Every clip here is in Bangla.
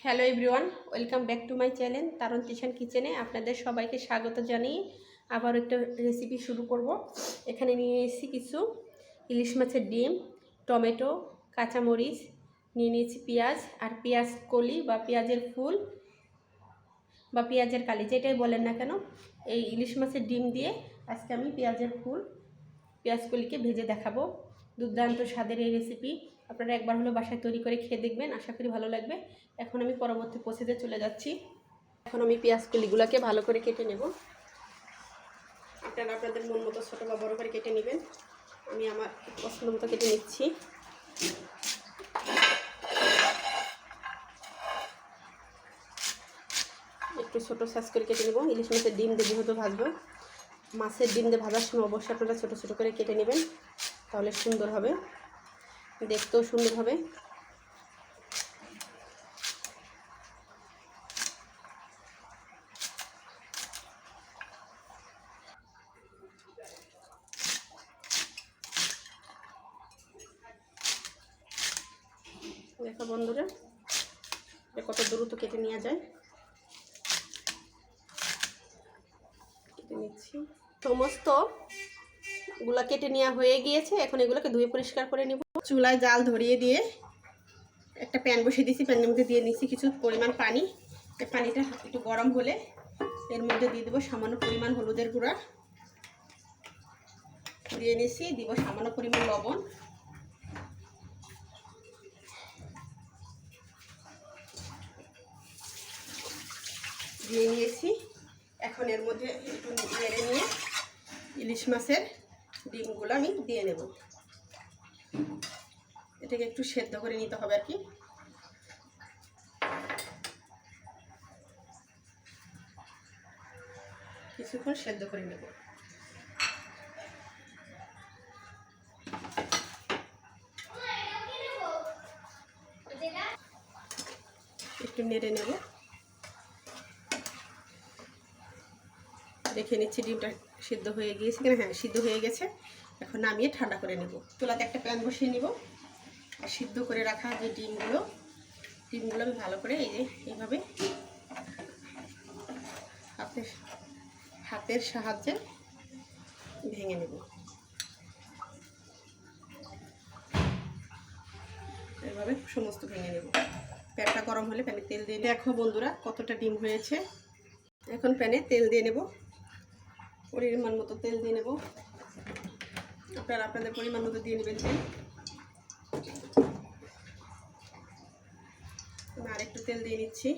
Hello everyone, welcome back to my channel তারণ তিশান কিচেনে। আপনাদের সবাইকে স্বাগত জানিয়ে আবার একটা রেসিপি শুরু করব। এখানে নিয়ে এসেছি কিছু ইলিশ মাছের ডিম, টমেটো, কাঁচামরিচ, নিয়ে নিয়েছি পেঁয়াজ আর পেঁয়াজ কলি বা পেঁয়াজের ফুল বা পেঁয়াজের কালি, যেটাই বলেন না কেন। এই ইলিশ মাছের ডিম দিয়ে আজকে আমি পেঁয়াজের ফুল পেঁয়াজ কলিকে ভেজে দেখাবো। দুর্দান্ত স্বাদের এই রেসিপি আপনারা একবার হলো বাসায় তৈরি করে খেয়ে দেখবেন, আশা করি ভালো লাগবে। এখন আমি পরবর্তী প্রসেসে চলে যাচ্ছি। এখন আমি পেঁয়াজ কলিগুলোকে ভালো করে কেটে নেব। আপনারা আপনাদের মন মতো ছোটো বা বড়ো করে কেটে নেবেন। আমি আমার পছন্দ মতো কেটে নিচ্ছি। একটু ছোটো সাইজ করে কেটে নেব। ইলিশ মাছের ডিম দিয়ে যেহেতু ভাজবো, মাছের ডিম দিয়ে ভাজার সময় অবশ্যই আপনারা ছোটো ছোটো করে কেটে নেবেন, তাহলে সুন্দর হবে, দেখতেও সুন্দর হবে। দেখো বন্ধুরা, কত দ্রুত কেটে নেওয়া যায়। কেটে নিচ্ছি। সমস্ত গুলা কেটে নেওয়া হয়ে গিয়েছে। এখন এগুলোকে ধুয়ে পরিষ্কার করে নেব। চুলায় জাল ধরিয়ে দিয়ে একটা প্যান বসিয়ে দিয়েছি। প্যানের মধ্যে দিয়ে নিচ্ছি কিছু পরিমাণ পানি। এই পানিটা একটু গরম হলে এর মধ্যে দিয়ে দেবো সামান্য পরিমাণ হলুদের গুঁড়া, দিয়ে নিচ্ছি দিব সামান্য পরিমাণ লবণ, দিয়ে নিয়েছি। এখন এর মধ্যে একটু নেড়ে নিয়ে ইলিশ মাছের ডিমগুলো আমি দিয়ে নেব। এটাকে একটু সেদ্ধ করে নিতে হবে আর কি। কিছুক্ষণ সেদ্ধ করে নেব। একটু নেড়ে নেব। দেখে নিচ্ছি ডিমটা সিদ্ধ হয়ে গিয়েছে কিনা। হ্যাঁ, সিদ্ধ হয়ে গেছে। এখন নামিয়ে ঠান্ডা করে নেব। চুলাতে একটা প্যান বসিয়ে নিব। আর সিদ্ধ করে রাখা যে ডিমগুলো আমি ভালো করে এই যে এইভাবে হাতের সাহায্যে ভেঙে নেব। এভাবে সমস্ত ভেঙে নেব। প্যানটা গরম হলে প্যানে তেল দিয়ে দেখো বন্ধুরা কতটা ডিম হয়েছে। এখন প্যানে তেল দিয়ে নেব। পরিমাণ মতো তেল দিয়ে নেব। আপনারা আপনাদের পরিমাণ মতো দিয়ে নেবেন তেল। আর একটু তেল দিয়ে নিচ্ছি।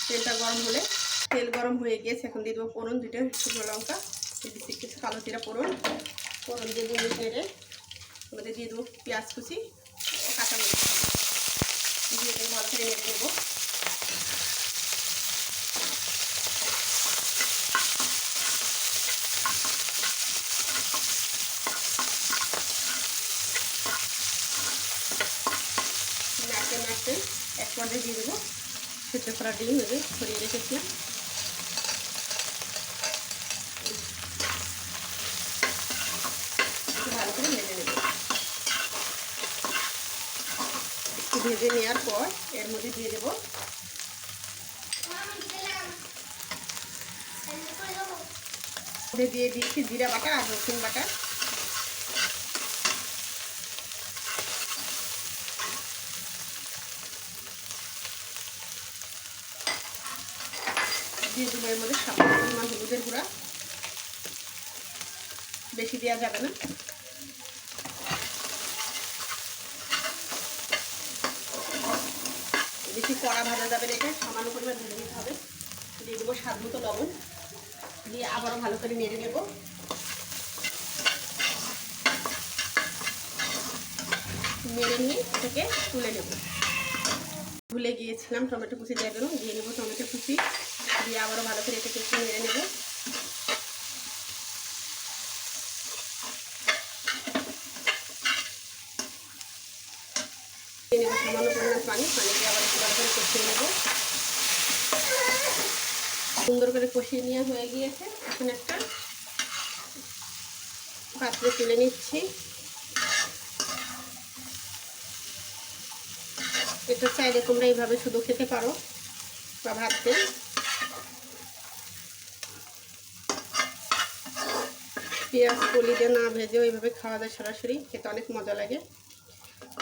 তেলটা গরম হলে, তেল গরম হয়ে গিয়েছে, এখন দিয়ে দেবো ফোড়ন, 2টা শুকনো লঙ্কা, দিচ্ছি কিছু কালো জিরা ফোড়ন দিয়ে দিয়ে নেড়ে ওদের দিয়ে দেবো পেঁয়াজ কুচি, কাঁচামরিচ দিয়ে দেবো, ভালো করে নেড়ে নেবো। নাড়তে নাড়তে এক পর্যায়ে দিয়ে দেবো সেদ্ধ করা ডিম ছড়িয়ে রেখেছিলাম। ভালো করে নেড়ে নেব। একটু ভেজে নেওয়ার পর এর মধ্যে দিয়ে দেবো দিয়ে দিয়েছি জিরা বাটা আর রসুন বাটা। দিয়ে দেবো এর মধ্যে সামান্য পরিমাণ হলুদের গুঁড়া, বেশি দেওয়া যাবে না। বেশি কড়া ভাজা যাবে না, এটা সামান্য পরিমাণ ভেজে নিতে হবে। দিয়ে দেবো স্বাদ মতো লবণ, দিয়ে আবারও ভালো করে নেড়ে নেব। নেড়ে নিয়ে এটাকে তুলে নেব। ভুলে গিয়েছিলাম টমেটো কুচি দিয়ে দেবো, দিয়ে নেবো টমেটো কুচি, দিয়ে আবারও ভালো করে এটাকে একটু নেড়ে নেব। দিয়ে নেবো সামান্য পরিমাণ পানি দিয়ে আবার একটু ভালো করে কষিয়ে নেব। সুন্দর করে কষিয়ে নেওয়া হয়ে গিয়েছে। এখন একটা পাত্রে তুলে নিচ্ছি। এটা চাইলে তোমরা এইভাবে শুধু খেতে পারো বা ভাতে। পেঁয়াজ কলি দিয়ে না ভেজেও এইভাবে খাওয়া যায় সরাসরি, খেতে অনেক মজা লাগে।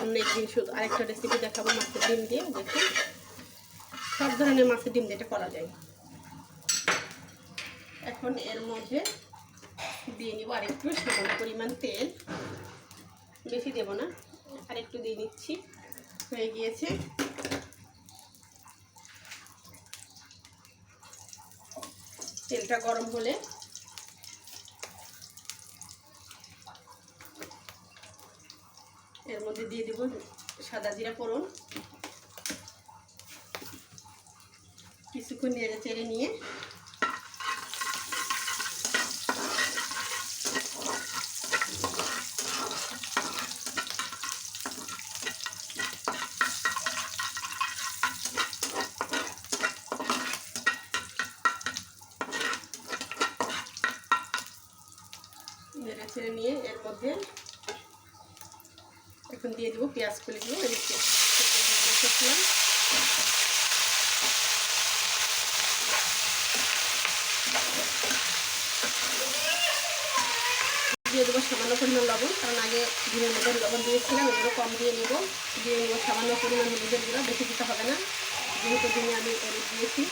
অন্য একদিন শুধু আরেকটা রেসিপি দেখাবো মাছের ডিম দিয়ে। দেখুন সব ধরনের মাছের ডিম দিয়ে এটা করা যায়। এখন এর মধ্যে দিয়ে নিব আরেকটু সামান্য পরিমাণ তেল, বেশি দেব না, আরেকটু দিয়ে নিচ্ছি। হয়ে গিয়েছে। তেলটা গরম হলে এর মধ্যে দিয়ে দেব সাদা জিরা ফোড়ন। কিছুক্ষণ নেড়ে চেড়ে নিয়ে এর মধ্যে এখন দিয়ে দেবো পেঁয়াজ কলিগুলো। দিয়ে দেবো সামান্য পরিমাণ লবণ, কারণ আগে ডিমের মধ্যে লবণ দিয়েছিলাম, এগুলো কম দিয়ে নেব। দিয়ে নেবো সামান্য পরিমাণ হলুদের গুঁড়া, বেশি দিতে হবে না, যেহেতু ডিমে আমি হলুদ দিয়েছি।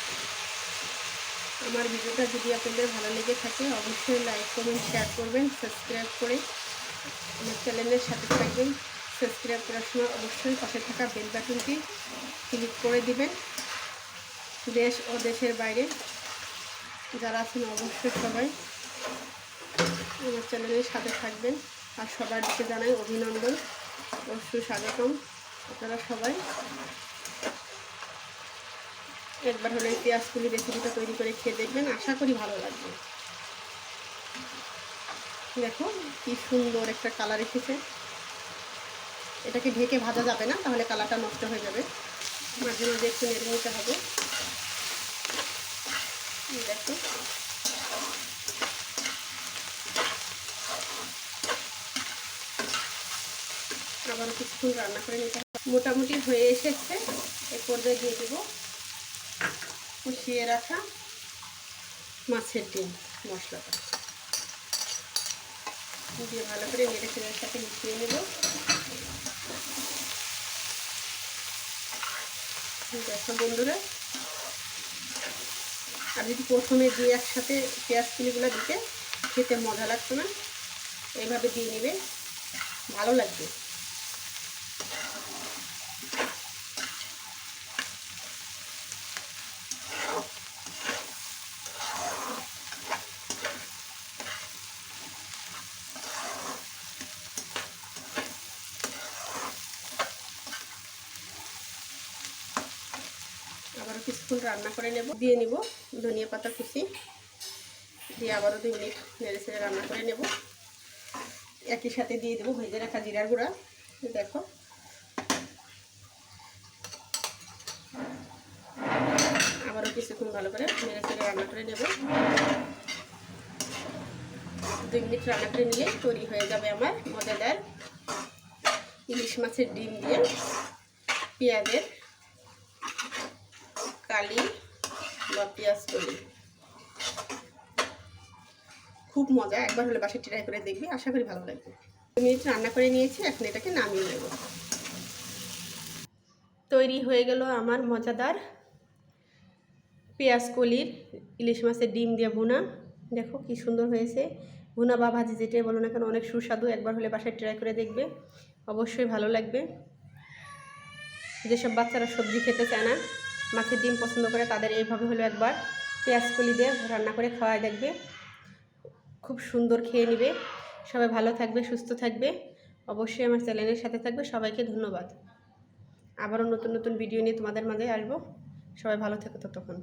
আমার ভিডিওটা যদি আপনাদের ভালো লেগে থাকে অবশ্যই লাইক কমেন্ট শেয়ার করবেন, সাবস্ক্রাইব করে আমার চ্যানেলের সাথে থাকবেন। সাবস্ক্রাইব করার সময় অবশ্যই পাশে থাকা বেল বাটনটি ক্লিক করে দিবেন। দেশ ও দেশের বাইরে যারা আছেন অবশ্যই সবাই আমার চ্যানেলের সাথে থাকবেন। আর সবার দিকে জানাই অভিনন্দন ও সুস্বাগতম। আপনারা সবাই একবার হলে পেঁয়াজ কলি রেসিপিটা তৈরি করে খেয়ে দেখবেন, আশা করি ভালো লাগবে। দেখো কি সুন্দর একটা কালার এসেছে। এটাকে ঢেকে ভাজা যাবে না, তাহলে কালারটা নষ্ট হয়ে যাবে। মাঝে মাঝে একটু নেড়ে নিতে হবে। দেখো আবারও কিছুক্ষণ রান্না করে নিতে হবে। মোটামুটি হয়ে এসেছে। এর পর্যায়ে দিয়ে দেবো কষিয়ে রাখা মাছের ডিম মশলাটা দিয়ে ভালো করে নেড়ে চেড়ে সাথে মিশিয়ে নেব। দেখো বন্ধুরা, আর যদি প্রথমে দিয়ে একসাথে পেঁয়াজ কুলিগুলো দিতে খেতে মজা লাগতো না, এইভাবে দিয়ে নেবে, ভালো লাগবে। আবারও কিছুক্ষণ রান্না করে নেব। দিয়ে নেব ধনিয়া পাতা কুচি, দিয়ে আবারও 2 মিনিট নেড়ে চেড়ে রান্না করে নেব। একই সাথে দিয়ে দেবো ভেজে রাখা জিরার গুঁড়া। দেখো আবারও কিছুক্ষণ ভালো করে নেড়ে চেড়ে রান্না করে নেব। 2 মিনিট রান্না করে নিয়ে তৈরি হয়ে যাবে আমার মজাদার ইলিশ মাছের ডিম দিয়ে পেঁয়াজের কালি বা পেঁয়াজ কলি। খুব মজা, একবার হলে বাসায় ট্রাই করে দেখবি, আশা করি ভালো লাগবে। 2 মিনিট রান্না করে নিয়েছি, এখন এটাকে নামিয়ে নেব। তৈরি হয়ে গেল আমার মজাদার পেঁয়াজ কলির ইলিশ মাছের ডিম দিয়ে ভুনা। দেখো কি সুন্দর হয়েছে। ভুনা বা ভাজি যেটাই বলো না কেন অনেক সুস্বাদু, একবার হলে বাসায় ট্রাই করে দেখবে, অবশ্যই ভালো লাগবে। যেসব বাচ্চারা সবজি খেতে চায় না, মাছের ডিম পছন্দ করে, তাদের এইভাবে হলো একবার পেঁয়াজ কলি দিয়ে রান্না করে খাওয়ায় দেখবে, খুব সুন্দর খেয়ে নেবে। সবাই ভালো থাকবে, সুস্থ থাকবে, অবশ্যই আমার চ্যানেলের সাথে থাকবে। সবাইকে ধন্যবাদ। আবারও নতুন নতুন ভিডিও নিয়ে তোমাদের মাঝে আসবো। সবাই ভালো থেকো ততক্ষণ।